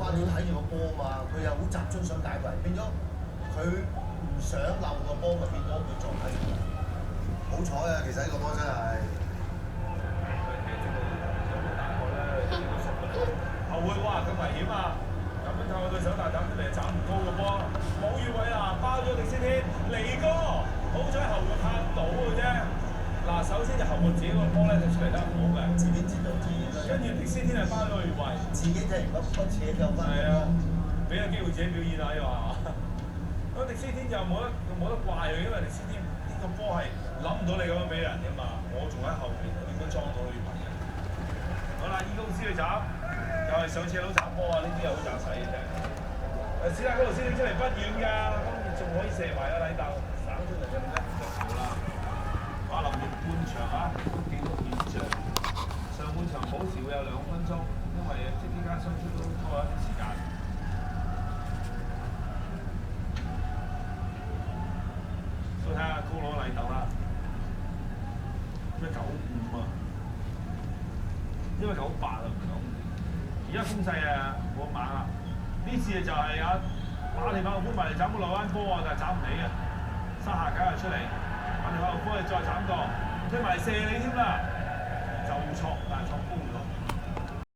關注睇住個波嘛，佢又好集中想解圍，變咗佢唔想漏個波，咪變咗佢撞喺度。好彩啊，其實呢個波真係。後會哇咁危險啊！咁樣靠個對手大膽啲嚟斬唔高個波，冇越位啦，包咗迪斯天嚟哥，好彩後會拍到嘅啫。嗱，首先就後會自己個波咧就出嚟得唔好嘅，自己知道自己。跟住迪斯天係包咗個越位，自己踢唔得，自己救翻。係啊，俾個機會自己表演啊，又話咁迪斯天就冇得怪佢，因為迪斯天呢個波係諗唔到你咁樣俾人㗎嘛，我仲喺後邊應該裝到越位嘅。好啦，伊公司去斬。又係上次佬斬波啊！呢啲又好雜使嘅啫。史達嗰度先拎出嚟不遠㗎，咁仲可以射埋啊禮鬥，省出嚟嘅咧就少啦。馬林完半場啊，記錄現象。上半場補時會有2分鐘，因為即係呢間新出都拖咗一啲時間。都睇下高佬禮鬥啦，咩95啊，因為98啊唔講。而家攻勢啊冇咁猛啦，呢次就係馬田馬路搬埋嚟斬個內灣波啊，但係斬唔起嘅，沙下梗係出嚟，馬田馬路波你再斬個，推埋射你添啦，就錯，但係錯高咗。